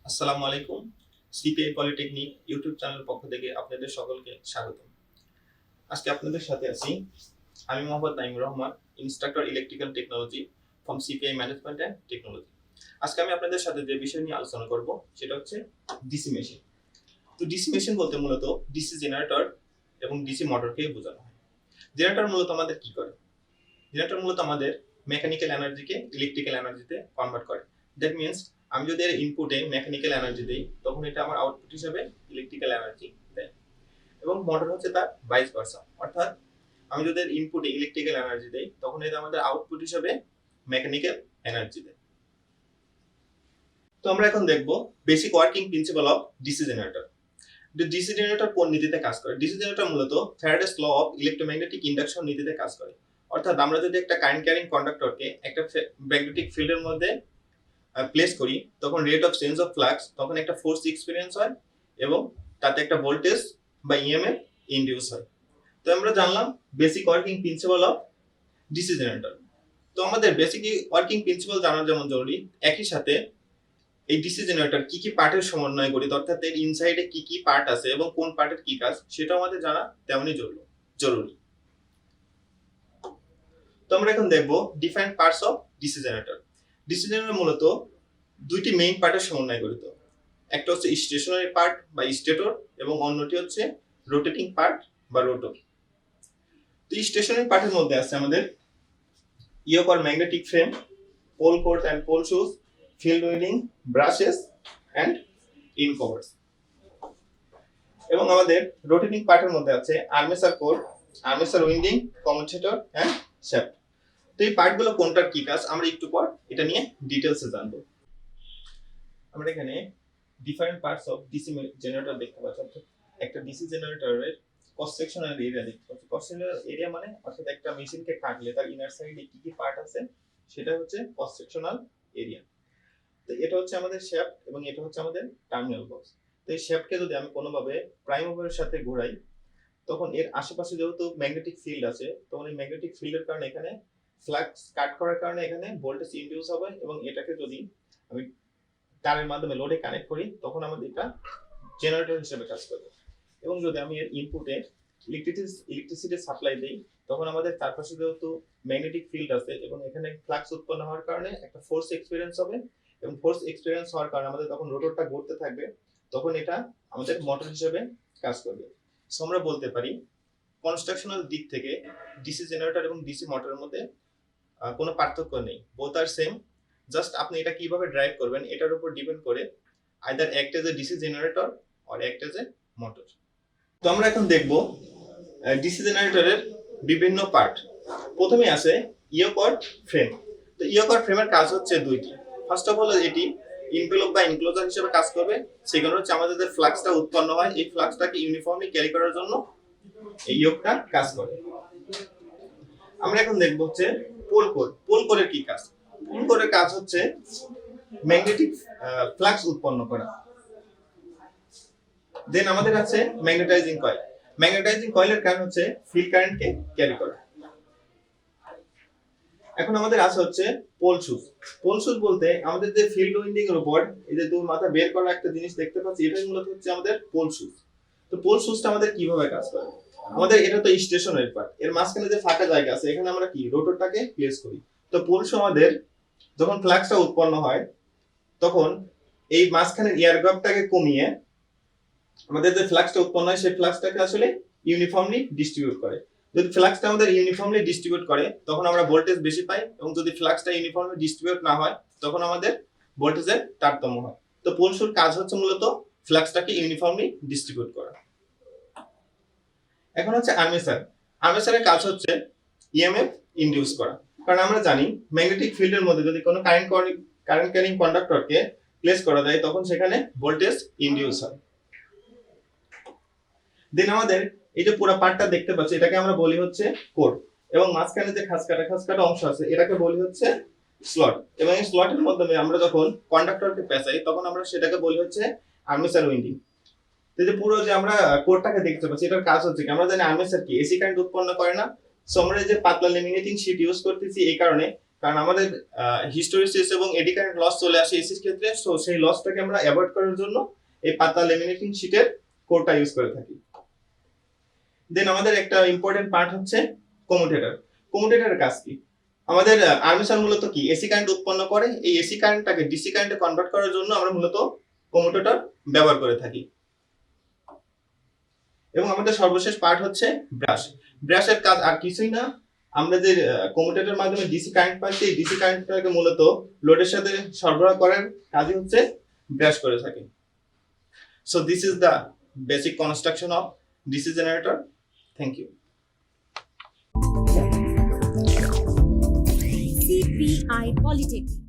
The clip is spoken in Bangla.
আসসালামু আলাইকুম। সিপিআই পলিটেকনিক ইউটিউব চ্যানেল পক্ষ থেকে আপনাদের সকলকে স্বাগত। আজকে আপনাদের সাথে আছি আমি Mohammad Naimur Rahman, instructor electrical technology from CPI management and technology. আজকে আমি আপনাদের সাথে যে বিষয় নিয়ে আলোচনা করব সেটা হচ্ছে ডিসি মেশিন। তো ডিসি মেশিন বলতে মূলত ডিসি জেনারেটর এবং ডিসি মোটরকে বোঝানো হয়। জেনারেটর মূলত আমাদের কি করে? জেনারেটর মূলত আমাদের মেকানিক্যাল এনার্জিকে ইলেকট্রিক্যাল এনার্জিতে কনভার্ট করে। দ্যাট মিনস আমি যদি এর ইনপুটে মেকানিক্যাল এনার্জি দেই তখন এটা আমার আউটপুট হিসেবে ইলেকট্রিক্যাল এনার্জি দেয়, এবং মোটর হচ্ছে তার ভাইস ভার্সা, অর্থাৎ আমি যদি এর ইনপুটে ইলেকট্রিক্যাল এনার্জি দেই তখন এটা আমাদের আউটপুট হিসেবে মেকানিক্যাল এনার্জি দেয়। তো আমরা এখন দেখব basic working principle of DC generator. DC generator কোন নীতিতে কাজ করে? ডিসি জেনারেটর মূলত Faraday's law of electromagnetic induction নীতিতে কাজ করে। অর্থাৎ আমরা যদি একটা কারেন্ট ক্যারিং কন্ডাক্টরকে একটা ম্যাগনেটিক ফিল্ডের মধ্যে প্লেস করি তখন rate of change of flux, তখন একটা ফোর্স এক্সপেরিয়েন্স হয় এবং তাতে একটা ভোল্টেজ বা ইএমএফ ইনডিউস হয়। তো আমরা জানলাম basic working principle of DC generator. তো আমাদের বেসিক ওয়ার্কিং প্রিন্সিপাল জানা যেমন জরুরি, একই সাথে এই ডিসি জেনারেটর কি কি পার্টের সমন্বয় গঠিত, অর্থাৎ এর ইনসাইডে কি কি পার্ট আছে এবং কোন পার্টের কি কাজ সেটা আমাদের জানা তেমনই জরুরি। তো আমরা এখন দেখব different parts of DC generator. DC generator মূলত দুইটি মেইন পার্টের সমন্বয় গঠিত। একটা হচ্ছে স্টেশনারি পার্ট বা স্টেটর এবং অন্যটি হচ্ছে রোটেটিং পার্ট বা রোটর। তো স্টেশনারি পার্টের মধ্যে আছে আমাদের yoke or magnetic frame, pole cores and pole shoes, field winding, brushes and end covers. এবং আমাদের রোটেটিং পার্টের মধ্যে আছে armature core, armature winding, commutator and shaft. তো এই পার্টগুলো কোনটার কি কাজ আমরা একটু পর এটা নিয়ে ডিটেইলসে জানবো। আমরা এখানে different parts of DC generator দেখতে পাচ্ছি। অর্থাৎ একটা ডিসি জেনারেটরের ক্রস সেকশনাল এরিয়া দেখতে পাচ্ছি। ক্রস সেকশনাল এরিয়া মানে অর্থাৎ একটা মেশিনকে কাটলে তার ইনার সাইডে কি কি পার্ট আছে সেটা হচ্ছে ক্রস সেকশনাল এরিয়া। তো এটা হচ্ছে আমাদের শ্যাফট এবং এটা হচ্ছে আমাদের টার্মিনাল বক্স। তো এই শ্যাফটকে যদি আমি কোনোভাবে প্রাইম মুভারের সাথে ঘোরাই তখন এর আশেপাশে যেহেতু ম্যাগনেটিক ফিল্ড আছে তখন এই ম্যাগনেটিক ফিল্ডের কারণে এখানে ফ্লাক্স কাট করার কারণে এখানে ভোল্টেজ ইনডিউস হবে, এবং এটাকে যদি আমি তারের মাধ্যমে লোডে কানেক্ট করি তখন আমাদের এটা জেনারেটর হিসেবে কাজ করবে। এবং যদি আমি এর ইনপুটে ইলেকট্রিসিটি সাপ্লাই দেই তখন আমাদের চারপাশে যেহেতু ম্যাগনেটিক ফিল্ড আছে এবং এখানে ফ্লাক্স উৎপন্ন হওয়ার কারণে একটা ফোর্স এক্সপেরিয়েন্স হবে, এবং ফোর্স এক্সপেরিয়েন্স হওয়ার কারণে আমাদের তখন রোটরটা ঘুরতে থাকবে, তখন এটা আমাদের মোটর হিসেবে কাজ করবে। সো আমরা বলতে পারি কনস্ট্রাকশনাল দিক থেকে ডিসি জেনারেটর এবং ডিসি মোটরের মধ্যে কোনো পার্থক্য নেই, বোথ আর সেম। জাস্ট আপনি এটা কিভাবে ড্রাইভ করবেন এটার উপর ডিপেন্ড করে either act as a DC generator or act as a motor. তো আমরা এখন দেখব ডিসি জেনারেটরের বিভিন্ন পার্ট। প্রথমে আছে ইয়োক অর ফ্রেম। তো ইয়োক অর ফ্রেমের কাজ হচ্ছে দুইটি। ফার্স্ট অফ অল এটি ইনভেলপ বা এনক্লোজার হিসেবে কাজ করবে। সেকেন্ড হচ্ছে আমাদের যে ফ্লাক্সটা উৎপন্ন হয় এই ফ্লাক্সটাকে ইউনিফর্মলি ক্যারি করার জন্য এই ইয়োকটা কাজ করে। আমরা এখন দেখব হচ্ছে পোল কোর। পোল কোরের কি কাজ? পোল কোরের কাজ হচ্ছে ম্যাগনেটিক ফ্লাক্স উৎপন্ন করা। দেন আমাদের আছে ম্যাগনেটাইজিং কয়েল। ম্যাগনেটাইজিং কয়েলের কাজ হচ্ছে ফিল্ড কারেন্টকে ক্যারি করা। এখন আমাদের আছে হচ্ছে পোল শুজ। পোল শুজ বলতে আমাদের যে ফিল্ড উইন্ডিং এর উপর এই যে দুই মাথা বের করা একটা জিনিস দেখতে পাচ্ছি, এটাই মূলত হচ্ছে আমাদের পোল শুজ। তো পোল শুজটা আমাদের কিভাবে কাজ করে? আমাদের এটা তো স্টেশনারি পার্ট, এর মাঝখানে যে ফাঁকা জায়গা আছে এখানে আমরা কি রোটরটাকে প্লেস করি। তো পোল শু আমাদের যখন ফ্লাক্সটা উৎপন্ন হয় তখন এই মাঝখানের এয়ার গ্যাপটাকে কমিয়ে আমাদের যে ফ্লাক্সটা উৎপন্ন হয় সেই ফ্লাক্সটাকে আসলে ইউনিফর্মলি ডিস্ট্রিবিউট করে। যদি ফ্লাক্সটা আমাদের ইউনিফর্মলি ডিস্ট্রিবিউট করে তখন আমরা ভোল্টেজ বেশি পাই, এবং যদি ফ্লাক্সটা ইউনিফর্মলি ডিস্ট্রিবিউট না হয় তখন আমাদের ভোল্টেজের তারতম্য হয়। তো পোল শুর কাজ হচ্ছে মূলত ফ্লাক্সটাকে ইউনিফর্মলি ডিস্ট্রিবিউট করা। এখন হচ্ছে আর্মেচার। আর্মেচারের কাজ হচ্ছে ইএমএফ ইনডিউস করা। কারণ আমরা জানি ম্যাগনেটিক ফিল্ডের মধ্যে যদি কোনো কারেন্ট ক্যারিং কন্ডাক্টরকে প্লেস করা যায় তখন সেখানে ভোল্টেজ ইনডিউস হয়। দেন আমাদের এই যে পুরো পার্টটা দেখতে পাচ্ছি এটাকে আমরা বলি হচ্ছে কোর, এবং মাঝখানে যে খাঁজকাটা অংশ আছে এটাকে বলি হচ্ছে স্লট, এবং এই স্লটের মাধ্যমে আমরা যখন কন্ডাক্টরকে পেঁচাই তখন আমরা সেটাকে বলি হচ্ছে আর্মেচার উইন্ডিং। তো যে পুরো যে আমরা কোরটাকে দেখতে পাচ্ছি এটার কাজ হচ্ছে কি? আমরা জানি আর্মেচার কি এসি কারেন্ট উৎপন্ন করে না। সো আমরা যে পাতলা ল্যামিনেটিং শীট ইউজ করতেছি এই কারণে কারণ আমাদের হিস্টোরিসিস এবং এডি কারেন্ট লস চলে আসে এসির ক্ষেত্রে, সো সেই লসটাকে আমরা অ্যাভয়েড করার জন্য এই পাতলা লেমিনেটিং শীটের কোরটা ইউজ করে থাকি। দেন আমাদের একটা ইম্পর্টেন্ট পার্ট হচ্ছে কমিউটেটর। কমিউটেটরের কাজ কি? আমাদের আর্মেচার মূলত কি এসি কারেন্ট উৎপন্ন করে, এই এসি কারেন্টটাকে ডিসি কারেন্টে কনভার্ট করার জন্য আমরা মূলত কমিউটেটর ব্যবহার করে থাকি। এবং আমাদের সর্বশেষ পার্ট হচ্ছে ব্রাশ। ব্রাশের কাজ আর কিছুই না, আমরা যে কমিউটেটরের মাধ্যমে ডিসি কারেন্ট পাচ্ছি, এই ডিসি কারেন্টটাকে মূলত লোডের সাথে সরবরাহ করার কাজই হচ্ছে ব্রাশ করে থাকে। So this is the basic construction of DC generator. Thank you. CPI Polytechnic.